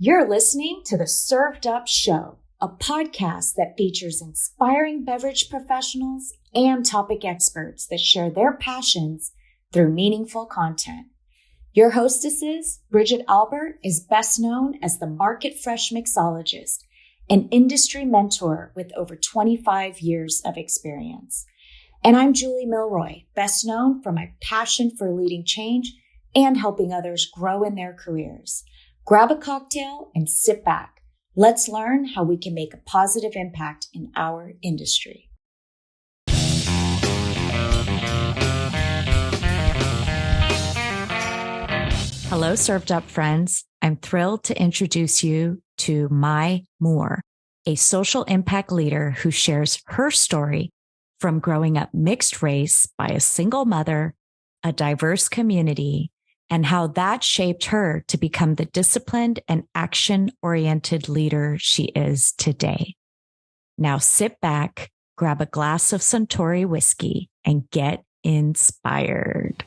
You're listening to the Served Up Show, a podcast that features inspiring beverage professionals and topic experts that share their passions through meaningful content. Your hostesses, Bridget Albert, is best known as the Market Fresh Mixologist, an industry mentor with over 25 years of experience. And I'm Julie Milroy, best known for my passion for leading change and helping others grow in their careers. Grab a cocktail and sit back. Let's learn how we can make a positive impact in our industry. Hello, Served Up friends. I'm thrilled to introduce you to Mai Moore, a social impact leader who shares her story from growing up mixed race by a single mother, a diverse community, and how that shaped her to become the disciplined and action-oriented leader she is today. Now sit back, grab a glass of Suntory whiskey, and get inspired.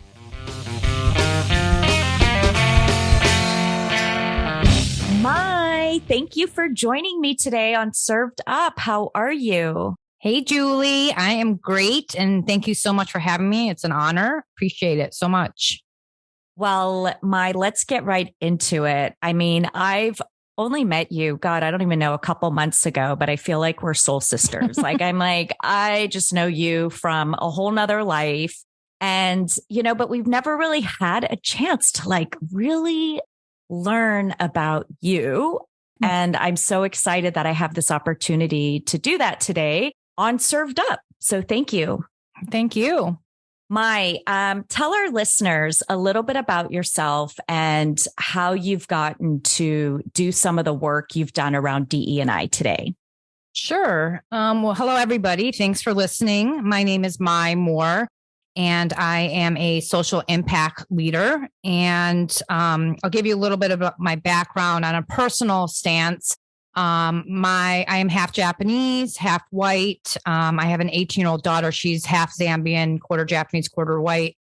Mai, thank you for joining me today on Served Up. How are you? Hey, Julie. I am great. And thank you so much for having me. It's an honor. Appreciate it so much. Well, Mai, let's get right into it. I mean, I've only met you, God, I don't even know, a couple months ago, but I feel like we're soul sisters. I just know you from a whole nother life. And, but we've never really had a chance to really learn about you. And I'm so excited that I have this opportunity to do that today on Served Up. So thank you. Thank you. Mai, tell our listeners a little bit about yourself and how you've gotten to do some of the work you've done around DE&I today. Sure. Well, hello, everybody. Thanks for listening. My name is Mai Moore, and I am a social impact leader. And I'll give you a little bit about my background on a personal stance. I am half Japanese, half white. I have an 18-year-old daughter. She's half Zambian, quarter Japanese, quarter white.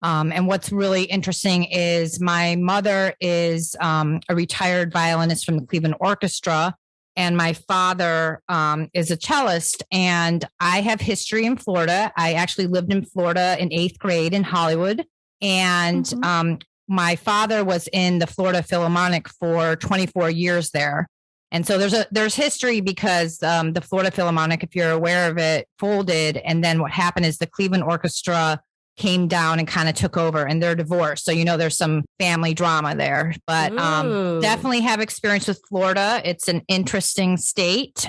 And what's really interesting is my mother is a retired violinist from the Cleveland Orchestra, and my father is a cellist. And I have history in Florida. I actually lived in Florida in 8th grade in Hollywood. And my father was in the Florida Philharmonic for 24 years there. And so there's history because the Florida Philharmonic, if you're aware of it, folded. And then what happened is the Cleveland Orchestra came down and kind of took over, and they're divorced. So, there's some family drama there, but definitely have experience with Florida. It's an interesting state.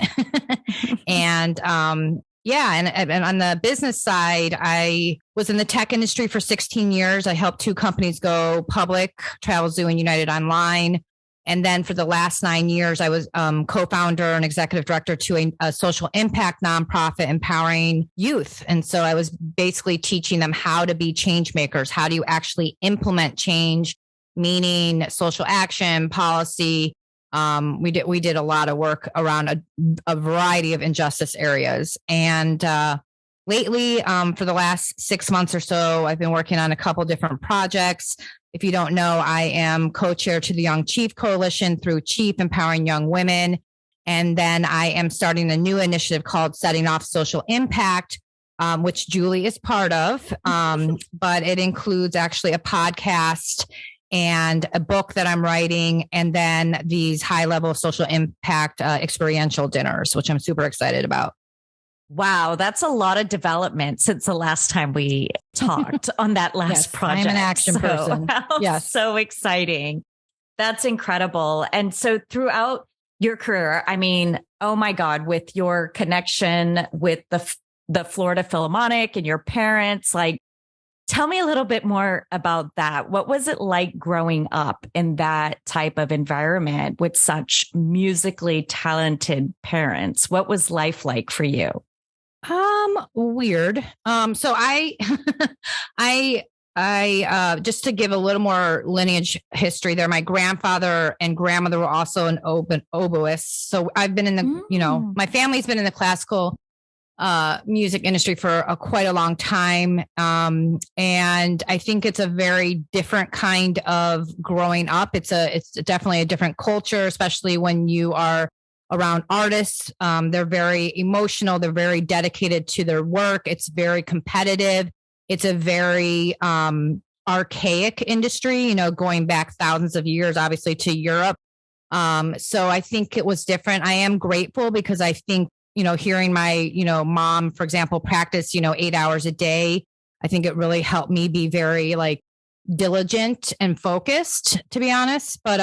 And and on the business side, I was in the tech industry for 16 years. I helped 2 companies go public, Travelzoo and United Online. And then for the last 9 years, I was co-founder and executive director to a social impact nonprofit empowering youth. And so I was basically teaching them how to be change makers. How do you actually implement change, meaning social action, policy? We did a lot of work around a variety of injustice areas. And lately, for the last 6 months or so, I've been working on a couple different projects. If you don't know, I am co-chair to the Young Chief Coalition through Chief Empowering Young Women. And then I am starting a new initiative called Setting Off Social Impact, which Julie is part of. But it includes actually a podcast and a book that I'm writing, and then these high-level social impact experiential dinners, which I'm super excited about. Wow, that's a lot of development since the last time we talked on that last project. I'm an action person. Yes. So exciting. That's incredible. And so throughout your career, I mean, oh my God, with your connection with the Florida Philharmonic and your parents, tell me a little bit more about that. What was it like growing up in that type of environment with such musically talented parents? What was life like for you? Weird. So I just to give a little more lineage history there, my grandfather and grandmother were also an oboist. So I've been in the, my family's been in the classical music industry for quite a long time. And I think it's a very different kind of growing up. It's definitely a different culture, especially when you are around artists. They're very emotional. They're very dedicated to their work. It's very competitive. It's a very archaic industry, going back thousands of years, obviously, to Europe. So I think it was different. I am grateful because I think, hearing my, mom, for example, practice, 8 hours a day, I think it really helped me be very diligent and focused, to be honest. But,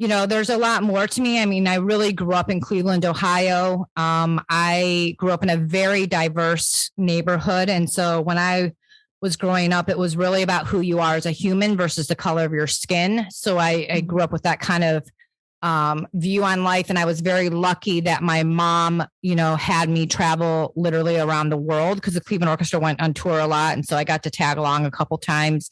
there's a lot more to me. I mean, I really grew up in Cleveland, Ohio. I grew up in a very diverse neighborhood. And so when I was growing up, it was really about who you are as a human versus the color of your skin. So I grew up with that kind of view on life. And I was very lucky that my mom, had me travel literally around the world because the Cleveland Orchestra went on tour a lot. And so I got to tag along a couple times.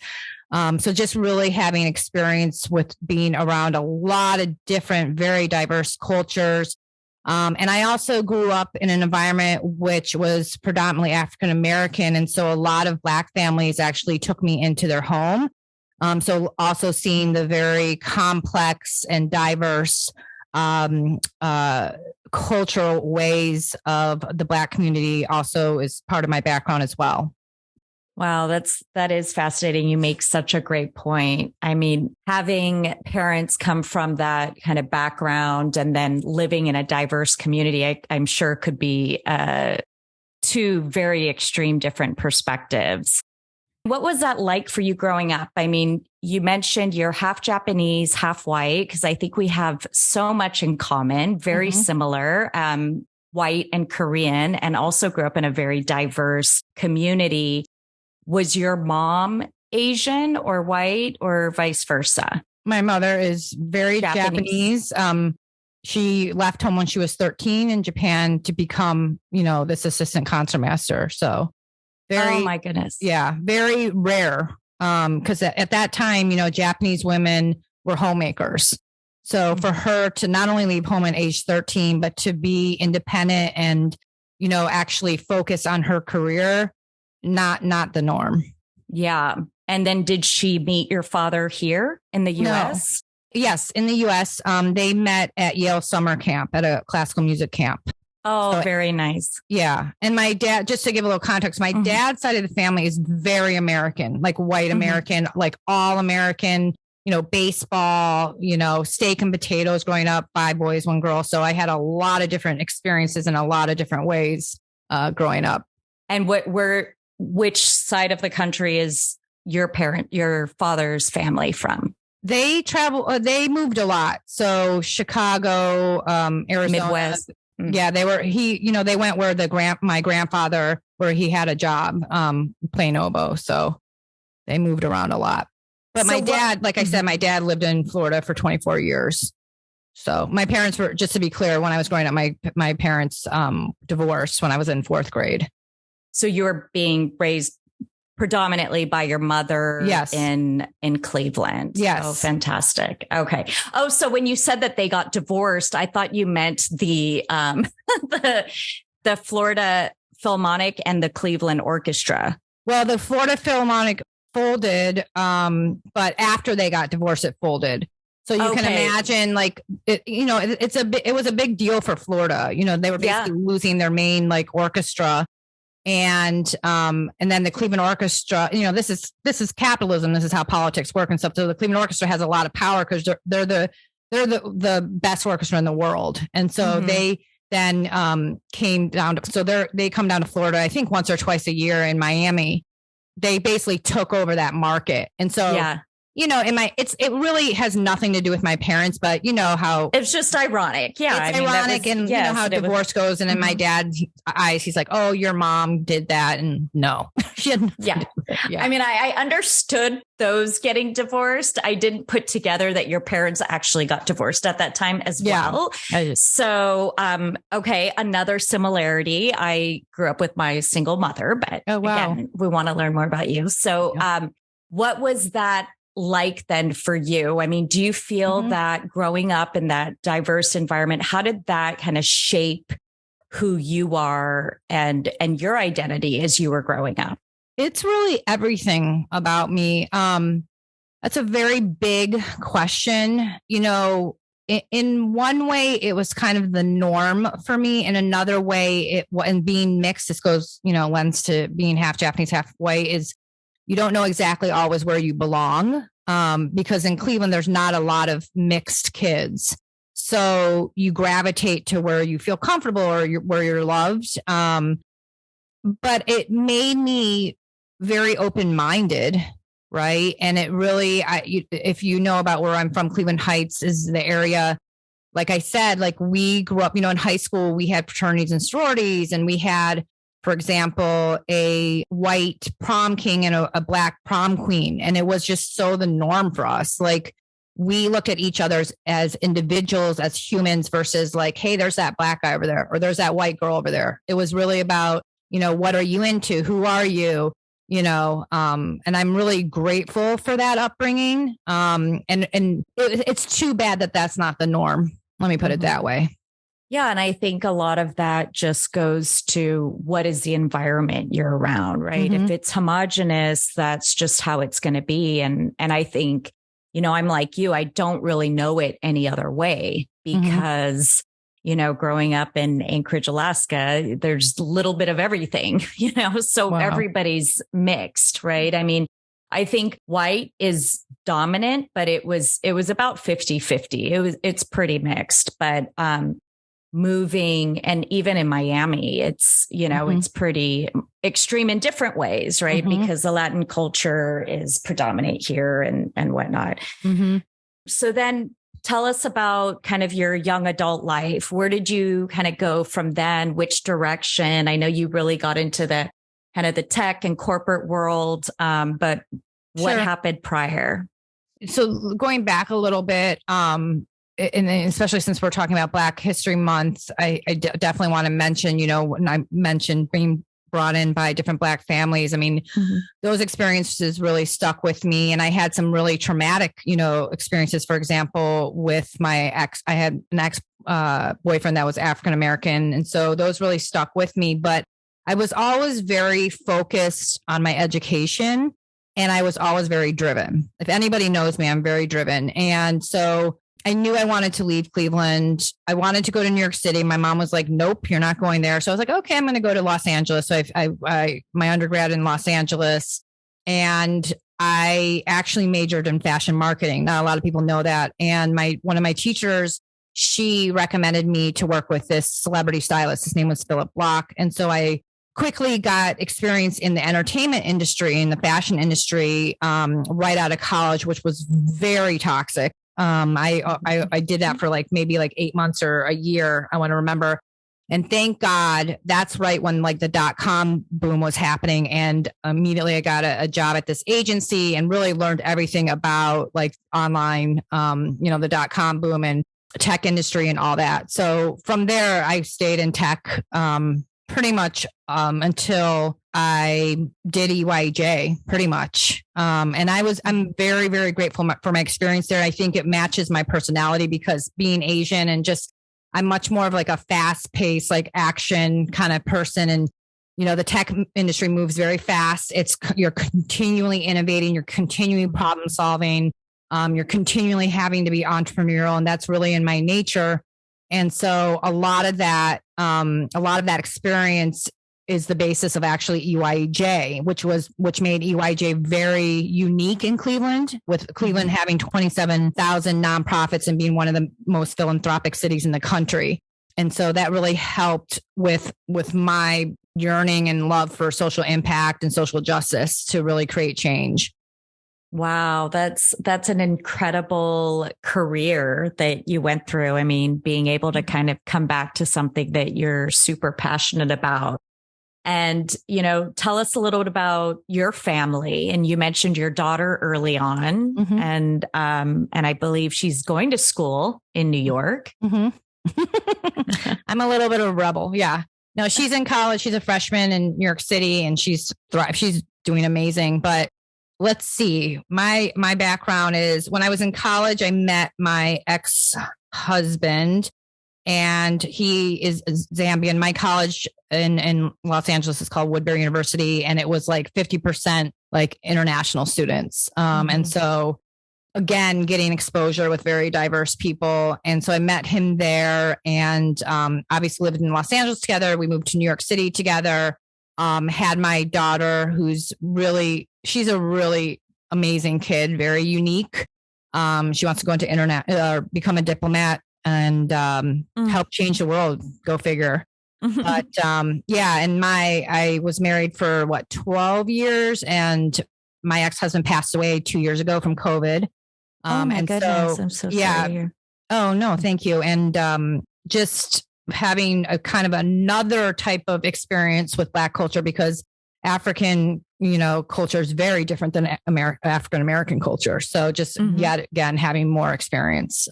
So just really having experience with being around a lot of different, very diverse cultures. And I also grew up in an environment which was predominantly African American. And so a lot of Black families actually took me into their home. So also seeing the very complex and diverse cultural ways of the Black community also is part of my background as well. Wow, that is fascinating. You make such a great point. I mean, having parents come from that kind of background and then living in a diverse community, I'm sure could be two very extreme different perspectives. What was that like for you growing up? I mean, you mentioned you're half Japanese, half white, because I think we have so much in common, very similar, white and Korean, and also grew up in a very diverse community. Was your mom Asian or white or vice versa? My mother is very Japanese. She left home when she was 13 in Japan to become, this assistant concertmaster. So very, oh my goodness. Yeah, very rare. Because at that time, Japanese women were homemakers. So for her to not only leave home at age 13, but to be independent and, actually focus on her career, not the norm. Yeah. And then did she meet your father here in the U.S.? No. Yes, in the U.S. They met at Yale summer camp at a classical music camp. Oh, so, very nice. Yeah. And my dad, just to give a little context, my dad's side of the family is very American, like white American, like all American, baseball, steak and potatoes growing up, 5 boys, 1 girl. So I had a lot of different experiences in a lot of different ways growing up. And which side of the country is your father's family from? They they moved a lot. So Chicago, Arizona, Midwest. Yeah, they went where my grandfather, where he had a job, playing oboe. So they moved around a lot. But my dad, like I said, my dad lived in Florida for 24 years. So my parents were, just to be clear, when I was growing up, my parents divorced when I was in 4th grade. So you were being raised predominantly by your mother, yes, in Cleveland. Yes. Oh, fantastic. Okay. Oh, so when you said that they got divorced, I thought you meant the Florida Philharmonic and the Cleveland Orchestra. Well, the Florida Philharmonic folded, but after they got divorced, it folded. So you can imagine, it was a big deal for Florida. They were basically losing their main orchestra. And then the Cleveland Orchestra, this is capitalism. This is how politics work and stuff. So the Cleveland Orchestra has a lot of power because they're the best orchestra in the world. And so they then came down to, they come down to Florida, I think once or twice a year in Miami. They basically took over that market. And so, it really has nothing to do with my parents, but how it's just ironic. Yeah. It's ironic. And how divorce goes. And in my dad's eyes, he's like, oh, your mom did that. And no, she hadn't. Yeah. I mean, I understood those getting divorced. I didn't put together that your parents actually got divorced at that time as well. So, okay. Another similarity. I grew up with my single mother, but again, we want to learn more about you. So, what was that like then for you? I mean, do you feel that growing up in that diverse environment, how did that kind of shape who you are and your identity as you were growing up? It's really everything about me. That's a very big question. In one way, it was kind of the norm for me. In another way, and being mixed, this goes, lends to being half Japanese, half white, is you don't know exactly always where you belong. Because in Cleveland, there's not a lot of mixed kids. So you gravitate to where you feel comfortable or where you're loved. But it made me very open-minded. Right. And it really, if you know about where I'm from, Cleveland Heights is the area. Like I said, like we grew up, in high school, we had fraternities and sororities, and we had, for example, a white prom king and a black prom queen. And it was just so the norm for us. Like we looked at each other as individuals, as humans versus like, hey, there's that black guy over there, or there's that white girl over there. It was really about, what are you into? Who are you? And I'm really grateful for that upbringing. And it's too bad that that's not the norm. Let me put it that way. Yeah. And I think a lot of that just goes to what is the environment you're around, right? If it's homogenous, that's just how it's going to be. And I think, I'm like you, I don't really know it any other way because growing up in Anchorage, Alaska, there's a little bit of everything, so wow. Everybody's mixed, right? I mean, I think white is dominant, but it was about 50-50. It's pretty mixed, but, moving and even in Miami, it's, it's pretty extreme in different ways, right? Because the Latin culture is predominant here and whatnot. So then, tell us about kind of your young adult life. Where did you kind of go from then? Which direction? I know you really got into the kind of the tech and corporate world, but what happened prior? So going back a little bit, and especially since we're talking about Black History Month, I definitely want to mention, when I mentioned being brought in by different Black families. I mean, those experiences really stuck with me. And I had some really traumatic, experiences. For example, with my ex, I had an ex boyfriend that was African-American. And so those really stuck with me. But I was always very focused on my education, and I was always very driven. If anybody knows me, I'm very driven. And so I knew I wanted to leave Cleveland. I wanted to go to New York City. My mom was like, nope, you're not going there. So I was like, okay, I'm going to go to Los Angeles. So I my undergrad in Los Angeles, and I actually majored in fashion marketing. Not a lot of people know that. And one of my teachers, she recommended me to work with this celebrity stylist. His name was Philip Block. And so I quickly got experience in the entertainment industry, in the fashion industry, right out of college, which was very toxic. I did that for maybe 8 months or a year. I want to remember. And thank God that's right when the .com boom was happening. And immediately I got a job at this agency and really learned everything about online, the .com boom and tech industry and all that. So from there, I stayed in tech, pretty much, until I did EYJ pretty much. And I'm very, very grateful for my experience there. I think it matches my personality because being Asian and I'm much more of a fast paced, action kind of person. And, the tech industry moves very fast. You're continually innovating, you're continually problem solving. You're continually having to be entrepreneurial, and that's really in my nature. And so a lot of that experience is the basis of actually EYJ, which made EYJ very unique in Cleveland, with Cleveland having 27,000 nonprofits and being one of the most philanthropic cities in the country. And so that really helped with my yearning and love for social impact and social justice to really create change. Wow, that's an incredible career that you went through. I mean, being able to kind of come back to something that you're super passionate about. And, tell us a little bit about your family. And you mentioned your daughter early on, and I believe she's going to school in New York. I'm a little bit of a rebel. Yeah. No, she's in college. She's a freshman in New York City, and she's doing amazing. But let's see. My background is when I was in college, I met my ex-husband, and he is Zambian. My college in Los Angeles is called Woodbury University, and it was like 50% like international students. And so again, getting exposure with very diverse people. And so I met him there, and obviously lived in Los Angeles together. We moved to New York City together. Had my daughter, she's a really amazing kid, very unique. She wants to go into internet, become a diplomat and help change the world. Go figure. But and I was married for 12 years, and my ex-husband passed away 2 years ago from COVID. Oh my goodness. So, I'm so sorry to hear. Oh no, thank you. And just having a kind of another type of experience with Black culture, because African, culture is very different than African American culture. So just yet again, having more experience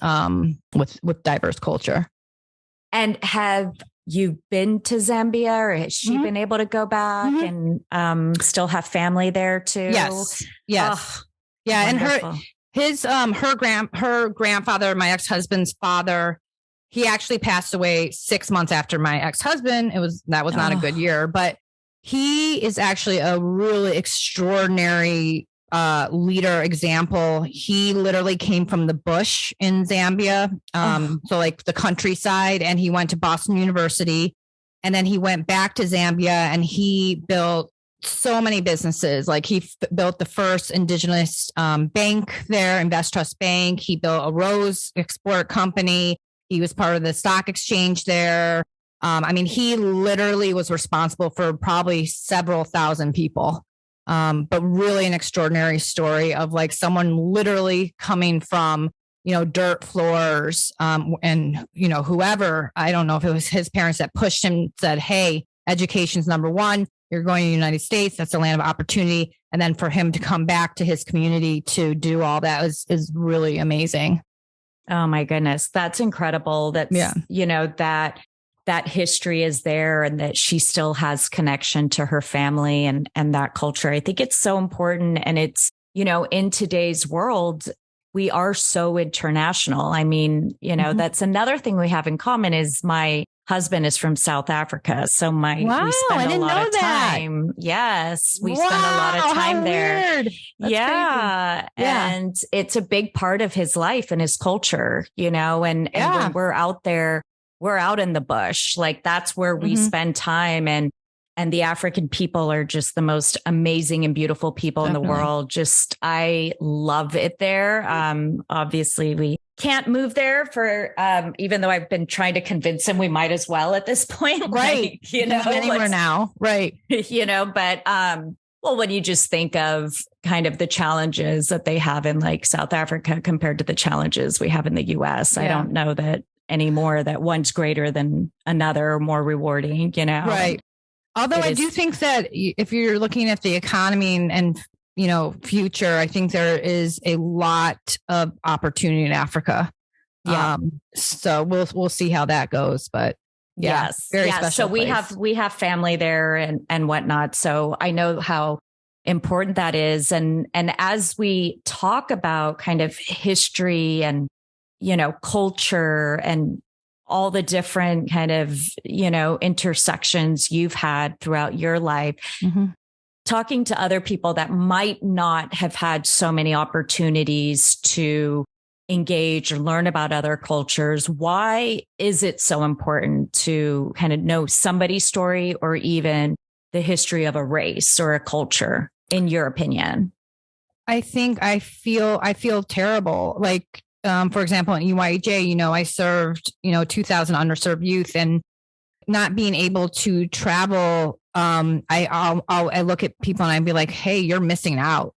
with diverse culture. And have you been to Zambia, or has she been able to go back and still have family there too? Yes. Oh, yeah. wonderful. And her grandfather, my ex-husband's father, he actually passed away 6 months after my ex-husband. That was not a good year, but he is actually a really extraordinary leader example. He literally came from the bush in Zambia. So like the countryside, and he went to Boston University, and then he went back to Zambia, and he built so many businesses. Like he built the first indigenous bank there, Invest Trust Bank. He built a rose export company. He was part of the stock exchange there. He literally was responsible for probably several thousand people. But really an extraordinary story of like someone literally coming from, dirt floors, and, whoever, I don't know if it was his parents that pushed him, said, hey, education's number one. You're going to the United States. That's a land of opportunity. And then for him to come back to his community to do all that is really amazing. Oh my goodness. That's incredible. That history is there, and that she still has connection to her family and that culture. I think it's so important. And it's, in today's world, we are so international. That's another thing we have in common is my husband is from South Africa. So we spend a lot of time. Yes. We spend a lot of time there. Yeah. And it's a big part of his life and his culture, and when we're out there, we're out in the bush. Like that's where we spend time. And the African people are just the most amazing and beautiful people in the world. Just, I love it there. Obviously we can't move there for, even though I've been trying to convince him we might as well at this point. Right. Anywhere now. Right. Well, when you just think of kind of the challenges that they have in like South Africa compared to the challenges we have in the US, I don't know that anymore that one's greater than another or more rewarding, Right. Although I do think that if you're looking at the economy and future, I think there is a lot of opportunity in Africa. Yeah. So we'll see how that goes, but yes. Very special. So we have family there and whatnot. So I know how important that is. And as we talk about kind of history and, culture and all the different kind of, intersections you've had throughout your life, talking to other people that might not have had so many opportunities to engage or learn about other cultures. Why is it so important to kind of know somebody's story or even the history of a race or a culture, in your opinion? I think I feel terrible. Like, for example, in EYJ, I served, 2,000 underserved youth, and not being able to travel. I look at people and I'd be like, hey, you're missing out.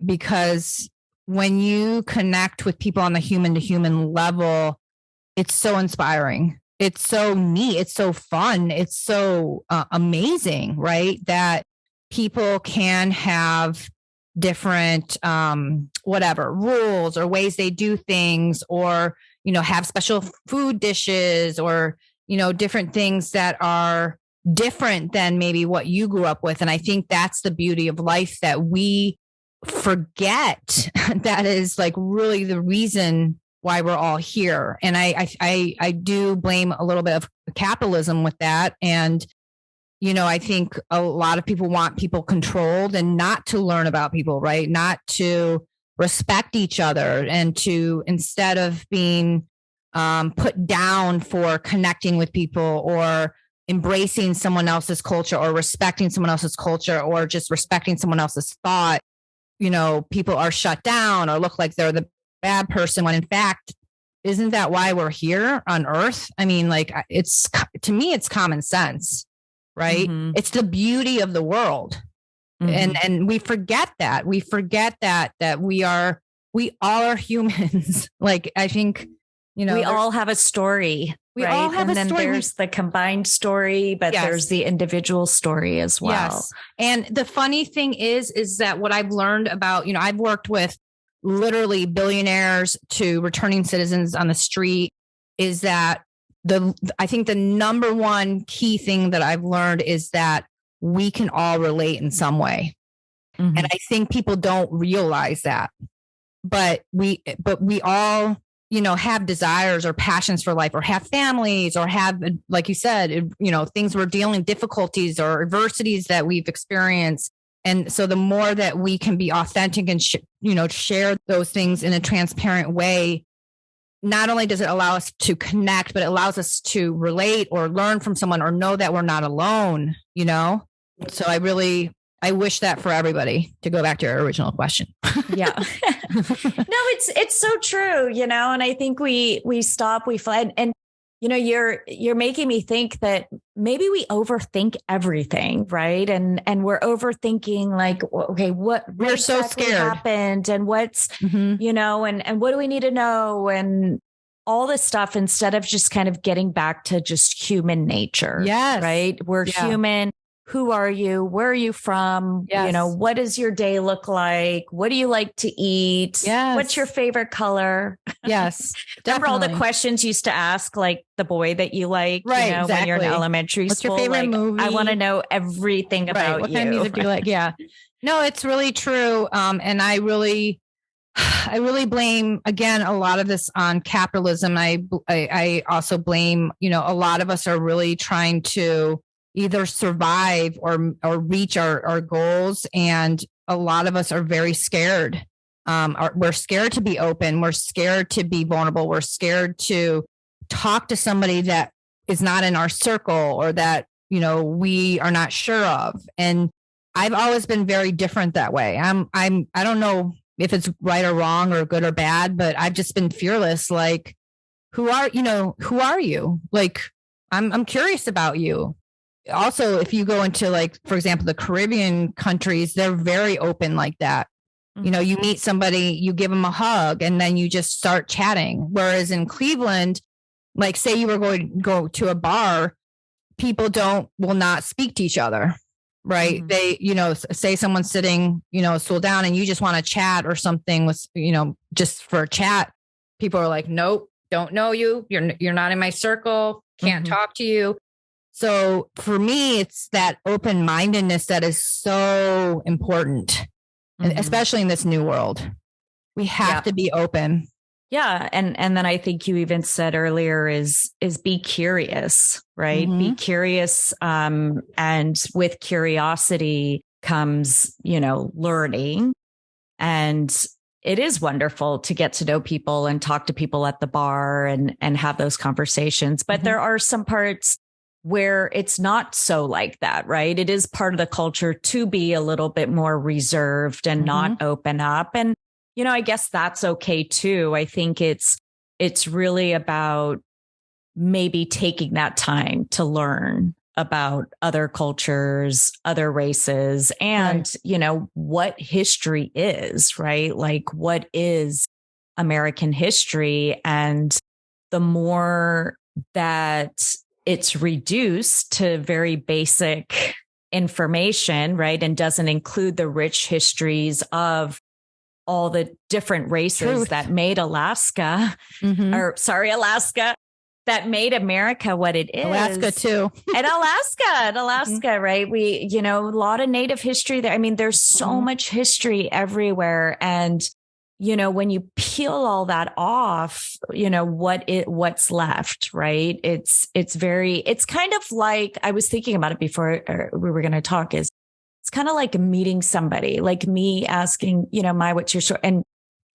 Because when you connect with people on the human to human level, it's so inspiring. It's so neat. It's so fun. It's so amazing, right? That people can have different rules or ways they do things, or have special food dishes, or different things that are different than maybe what you grew up with. And I think that's the beauty of life, that we forget that is like really the reason why we're all here. And I do blame a little bit of capitalism with that. And, I think a lot of people want people controlled and not to learn about people, right? Not to respect each other, and to, instead of being put down for connecting with people or embracing someone else's culture or respecting someone else's culture or just respecting someone else's thought, people are shut down or look like they're the bad person, when in fact, isn't that why we're here on Earth? I mean, like, to me, it's common sense, right? Mm-hmm. It's the beauty of the world. Mm-hmm. And we forget that. We forget that we all are humans. Like, I think, we all have a story. We right? all have and a then story. There's the combined story, but yes. there's the individual story as well. Yes. And the funny thing is that what I've learned about, I've worked with literally billionaires to returning citizens on the street, is that I think the number one key thing that I've learned is that we can all relate in some way. Mm-hmm. And I think people don't realize that, but we all, have desires or passions for life, or have families, or have, like you said, things we're dealing, difficulties or adversities that we've experienced. And so the more that we can be authentic and, share those things in a transparent way, not only does it allow us to connect, but it allows us to relate or learn from someone or know that we're not alone, So I wish that for everybody, to go back to your original question. Yeah. No, it's so true, and I think we stop, we find, and you're making me think that maybe we overthink everything, right? And we're overthinking, like, okay, what we're so scared happened, and what's, and what do we need to know, and all this stuff, instead of just kind of getting back to just human nature. Yes. Right. We're human. Who are you? Where are you from? Yes. What does your day look like? What do you like to eat? Yes. What's your favorite color? Yes. Remember all the questions you used to ask, like the boy that you like, right, exactly. When you're in elementary What's school. What's your favorite movie? I want to know everything about what you. What kind of music do you like? Yeah. No, it's really true. And I really blame, again, a lot of this on capitalism. I also blame, a lot of us are really trying to either survive or reach our goals. And a lot of us are very scared. We're scared to be open. We're scared to be vulnerable. We're scared to talk to somebody that is not in our circle, or that, we are not sure of. And I've always been very different that way. I don't know if it's right or wrong or good or bad, but I've just been fearless. Like, who are you? Like, I'm curious about you. Also, if you go into, like, for example, the Caribbean countries, they're very open like that. Mm-hmm. You meet somebody, you give them a hug, and then you just start chatting. Whereas in Cleveland, like, say you were going to go to a bar, people will not speak to each other, right? Mm-hmm. They, say someone's sitting, a stool down, and you just want to chat or something with, just for a chat. People are like, nope, don't know you. You're not in my circle. Can't mm-hmm. talk to you. So for me, it's that open-mindedness that is so important, mm-hmm. especially in this new world. We have to be open. Yeah. And then I think you even said earlier is be curious, right? Mm-hmm. Be curious. And with curiosity comes, learning. And it is wonderful to get to know people and talk to people at the bar and have those conversations. But mm-hmm. there are some parts where it's not so like that, right? It is part of the culture to be a little bit more reserved and mm-hmm. not open up. And, I guess that's okay too. I think it's really about maybe taking that time to learn about other cultures, other races, and, right. What history is, right? Like, what is American history? And the more that it's reduced to very basic information, right? And doesn't include the rich histories of all the different races that made Alaska, mm-hmm. Alaska, that made America what it is. Alaska too. And Alaska, mm-hmm. right? We, a lot of Native history there. I mean, there's so mm-hmm. much history everywhere. And when you peel all that off, what's left, right? It's kind of like, I was thinking about it before we were going to talk, it's kind of like meeting somebody, like me asking, Mai, what's your story? And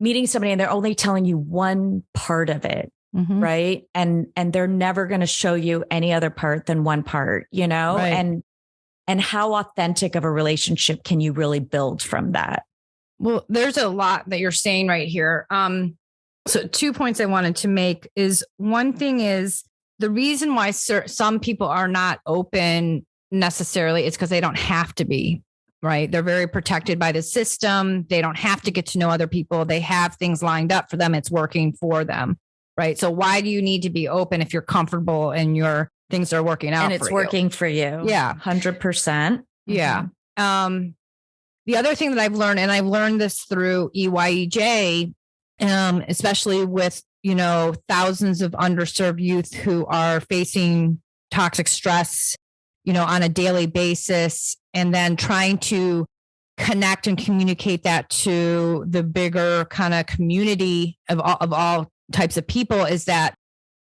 meeting somebody and they're only telling you one part of it. Mm-hmm. Right. And they're never going to show you any other part than one part, right. And how authentic of a relationship can you really build from that? Well, there's a lot that you're saying right here. So 2 points I wanted to make is, one thing is the reason why some people are not open necessarily is because they don't have to be, right? They're very protected by the system. They don't have to get to know other people. They have things lined up for them. It's working for them, right? So why do you need to be open if you're comfortable and your things are working out and it's working for you? Yeah. 100%. Yeah. The other thing that I've learned, and I've learned this through EYEJ, especially with, thousands of underserved youth who are facing toxic stress, on a daily basis, and then trying to connect and communicate that to the bigger kind of community of all types of people, is that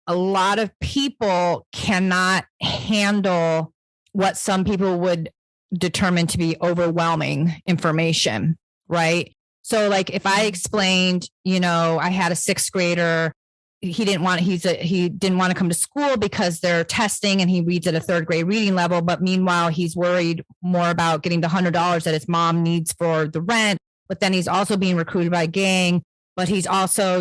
a lot of people cannot handle what some people would determine to be overwhelming information, right? So like if I explained, I had a 6th grader, he didn't want to come to school because they're testing and he reads at a 3rd grade reading level. But meanwhile, he's worried more about getting the $100 that his mom needs for the rent. But then he's also being recruited by a gang, but he's also,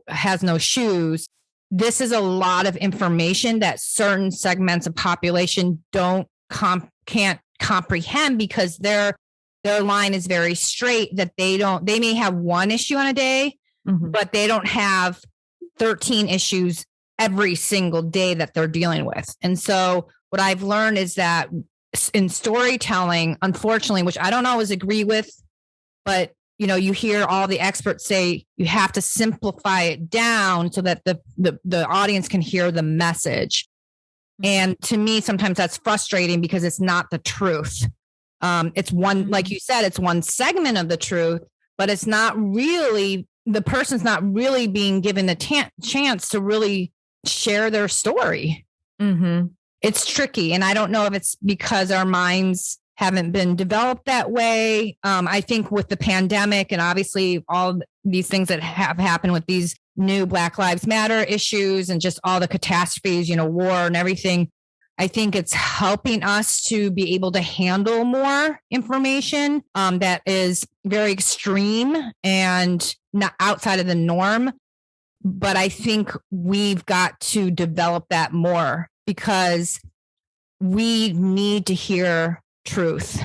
has no shoes. This is a lot of information that certain segments of population can't comprehend, because their line is very straight, that they may have one issue on a day, mm-hmm. but they don't have 13 issues every single day that they're dealing with. And so what I've learned is that in storytelling, unfortunately, which I don't always agree with, but you hear all the experts say you have to simplify it down so that the audience can hear the message. And to me, sometimes that's frustrating because it's not the truth. It's one, like you said, it's one segment of the truth, but it's not really, the person's not really being given the chance to really share their story. Mm-hmm. It's tricky. And I don't know if it's because our minds haven't been developed that way. I think with the pandemic and obviously all these things that have happened with these new Black Lives Matter issues and just all the catastrophes, war and everything, I think it's helping us to be able to handle more information that is very extreme and not outside of the norm. But I think we've got to develop that more, because we need to hear truth.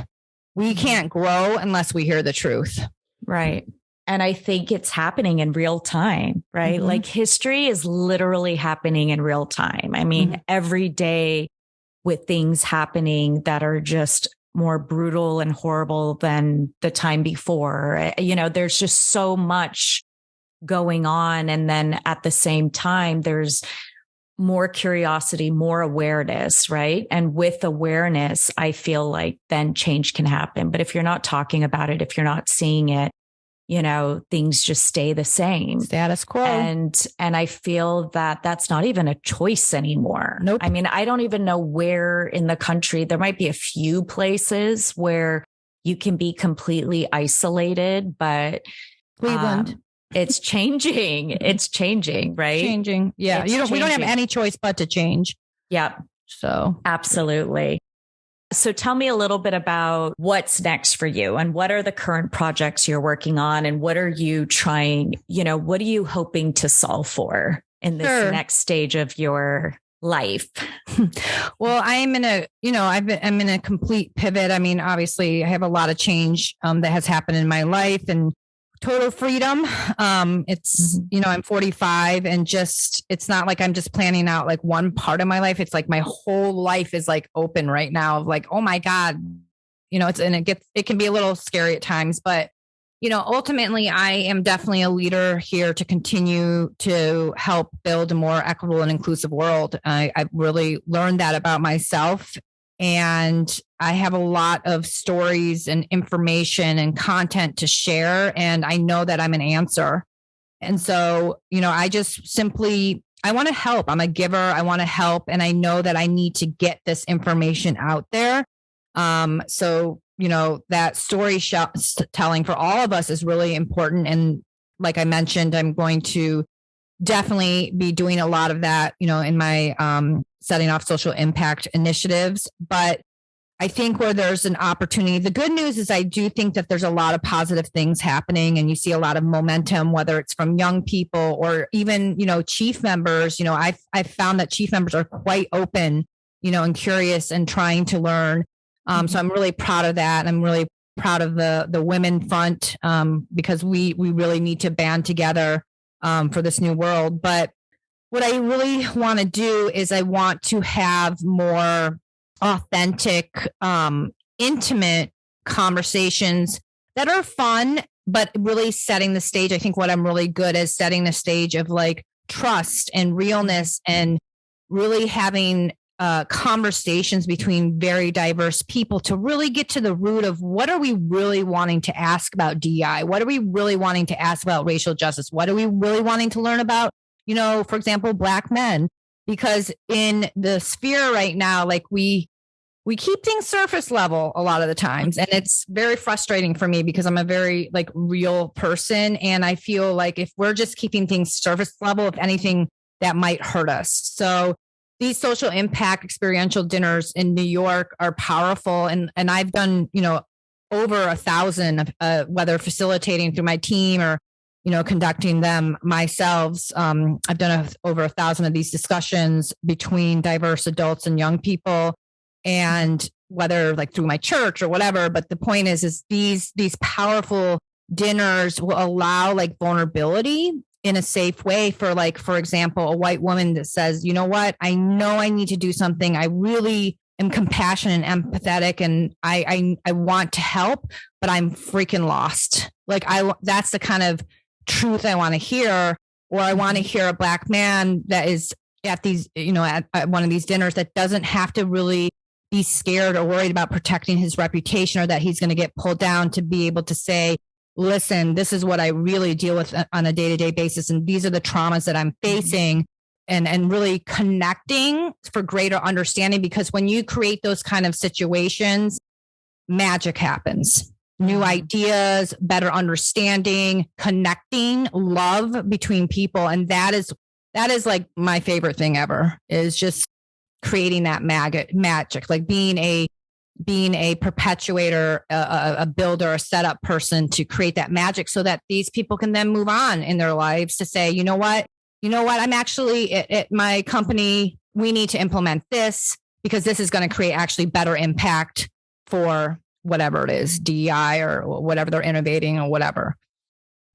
We can't grow unless we hear the truth. Right. And I think it's happening in real time, right? Mm-hmm. Like history is literally happening in real time. I mean, mm-hmm. every day with things happening that are just more brutal and horrible than the time before, there's just so much going on. And then at the same time, there's more curiosity, more awareness, right? And with awareness, I feel like then change can happen. But if you're not talking about it, if you're not seeing it, things just stay the same. Status quo. And I feel that that's not even a choice anymore. Nope. I mean, I don't even know where in the country, there might be a few places where you can be completely isolated, but Cleveland. It's changing. It's changing, right? Changing. Yeah. We don't have any choice but to change. Yeah. So absolutely. So tell me a little bit about what's next for you and what are the current projects you're working on and what are you trying, what are you hoping to solve for in this next stage of your life? Well, I'm in a complete pivot. I mean, obviously I have a lot of change that has happened in my life and total freedom. It's, I'm 45 and it's not like I'm just planning out like one part of my life. It's like my whole life is like open right now of like, oh my God, it can be a little scary at times, but ultimately I am definitely a leader here to continue to help build a more equitable and inclusive world. I've really learned that about myself. and I have a lot of stories and information and content to share. And I know that I'm an answer. And so, I just simply, I want to help. I'm a giver. I want to help. And I know that I need to get this information out there. So, that story telling for all of us is really important. And like I mentioned, I'm going to definitely be doing a lot of that, in my setting off social impact initiatives. But I think where there's an opportunity, the good news is I do think that there's a lot of positive things happening, and you see a lot of momentum, whether it's from young people or even, chief members. I've found that chief members are quite open, and curious and trying to learn. So I'm really proud of that. I'm really proud of the women front, because we really need to band together for this new world. But what I really want to do is I want to have more authentic, intimate conversations that are fun, but really setting the stage. I think what I'm really good at is setting the stage of like trust and realness, and really having conversations between very diverse people to really get to the root of what are we really wanting to ask about DEI? What are we really wanting to ask about racial justice? What are we really wanting to learn about, for example, Black men? Because in the sphere right now, like we keep things surface level a lot of the times. And it's very frustrating for me because I'm a very like real person. And I feel like if we're just keeping things surface level, if anything, that might hurt us. So these social impact experiential dinners in New York are powerful. And I've done, over 1,000, whether facilitating through my team or, conducting them myself. I've done over 1,000 of these discussions between diverse adults and young people, and whether like through my church or whatever. But the point is these powerful dinners will allow like vulnerability in a safe way for like, for example, a white woman that says, you know what, I know I need to do something. I really am compassionate and empathetic, and I want to help, but I'm freaking lost. Like that's the kind of truth I want to hear. Or I want to hear a Black man that is at these, at one of these dinners that doesn't have to really be scared or worried about protecting his reputation, or that he's going to get pulled down, to be able to say, listen, this is what I really deal with on a day-to-day basis. And these are the traumas that I'm facing, and really connecting for greater understanding. Because when you create those kind of situations, magic happens. New ideas, better understanding, connecting, love between people. And that is like my favorite thing ever, is just creating that magic, like being a perpetuator, a builder, a setup person to create that magic, so that these people can then move on in their lives to say, you know what, I'm actually at my company, we need to implement this because this is going to create actually better impact for whatever it is, DEI or whatever they're innovating or whatever.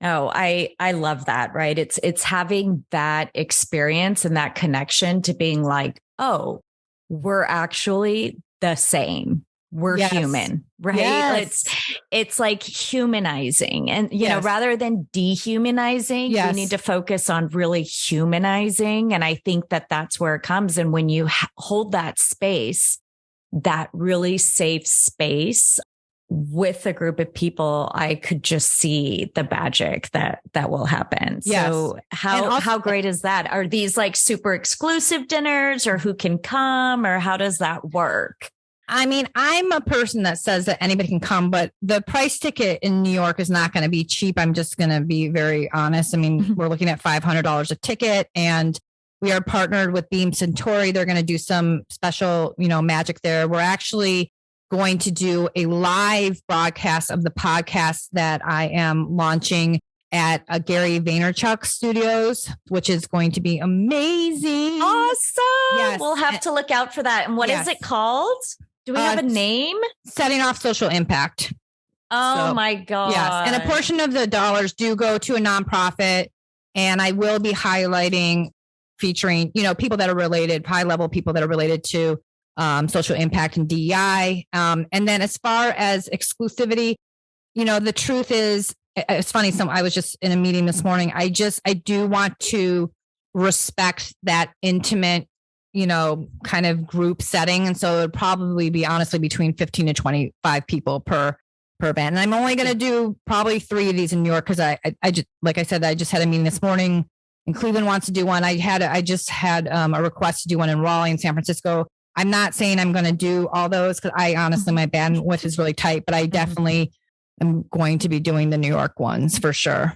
Oh, I love that. Right. It's having that experience and that connection to being like, oh, we're actually the same. We're human, right? Yes. It's like humanizing, and you know, rather than dehumanizing, we need to focus on really humanizing. And I think that that's where it comes. And when you hold that space, that really safe space with a group of people, I could just see the magic that will happen. Yes. So how great is that? Are these like super exclusive dinners, or who can come, or how does that work? I mean, I'm a person that says that anybody can come, but the price ticket in New York is not going to be cheap. I'm just going to be very honest. I mean, we're looking at $500 a ticket, and we are partnered with Beam Centauri. They're going to do some special, magic there. We're actually going to do a live broadcast of the podcast that I am launching at Gary Vaynerchuk Studios, which is going to be amazing. Awesome. Yes. We'll have to look out for that. And what is it called? Do we have a name? Setting Off Social Impact. Oh my God. Yes. And a portion of the dollars do go to a nonprofit. And I will be featuring, people that are related, high level people that are related to social impact and DEI. And then as far as exclusivity, the truth is, it's funny. I was just in a meeting this morning. I do want to respect that intimate, kind of group setting. And so it would probably be honestly between 15 to 25 people per band. And I'm only going to do probably 3 of these in New York because I just, like I said, I just had a meeting this morning and Cleveland wants to do one. I just had a request to do one in Raleigh and San Francisco. I'm not saying I'm going to do all those because I honestly, my bandwidth is really tight, but I definitely am going to be doing the New York ones for sure.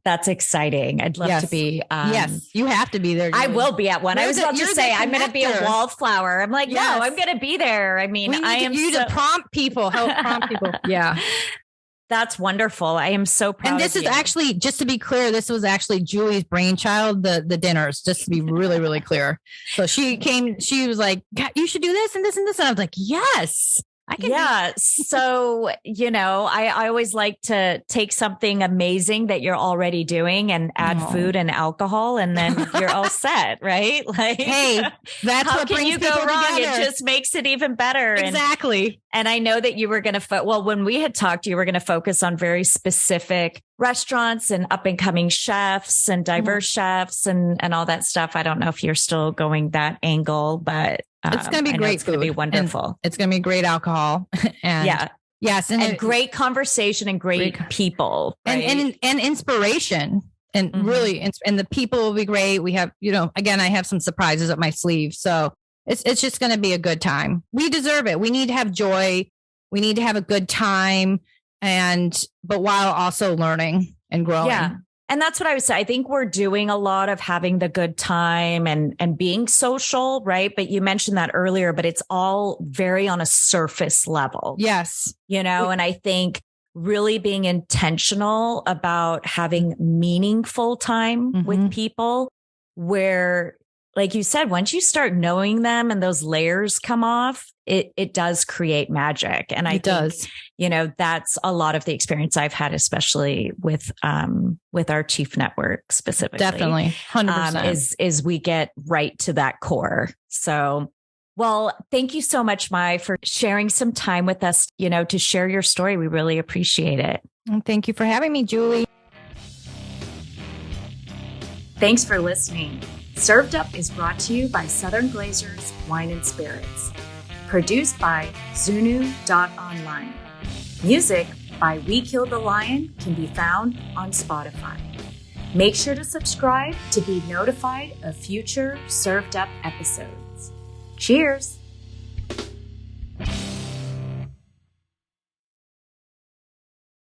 That's exciting. I'd love to be. Yes, you have to be there. I will be at one. I was about to say I'm going to be a wallflower. I'm like, no, I'm going to be there. I mean, I am you to prompt people, help prompt people. Yeah. That's wonderful. I am so proud. And this is actually, just to be clear, this was actually Julie's brainchild, the dinners, just to be really, really clear. So she was like, you should do this and this and this. And I was like, yes. I can. Yeah. So, I always like to take something amazing that you're already doing and add food and alcohol, and then you're all set, right? Like, hey, that's how what can brings you go people wrong? together. It just makes it even better. Exactly. And I know that you were going to, when we had talked, you were going to focus on very specific restaurants and up and coming chefs and diverse chefs and all that stuff. I don't know if you're still going that angle, but it's going to be great. It's going to be wonderful. It's going to be great alcohol. And yes. And great conversation and great people. Right? And inspiration. And really, and the people will be great. We have, again, I have some surprises up my sleeve. So it's just going to be a good time. We deserve it. We need to have joy. We need to have a good time. But while also learning and growing. Yeah. And that's what I would say. I think we're doing a lot of having the good time and being social, right? But you mentioned that earlier, but it's all very on a surface level. Yes. And I think really being intentional about having meaningful time with people where, like you said, once you start knowing them and those layers come off, it does create magic. And I think, that's a lot of the experience I've had, especially with our Chief Network specifically. Definitely. 100%. Is we get right to that core. So, well, thank you so much, Mai, for sharing some time with us, to share your story. We really appreciate it. And thank you for having me, Julie. Thanks for listening. Served Up is brought to you by Southern Glazers Wine and Spirits. Produced by Zunu.online. Music by We Killed the Lion can be found on Spotify. Make sure to subscribe to be notified of future Served Up episodes. Cheers!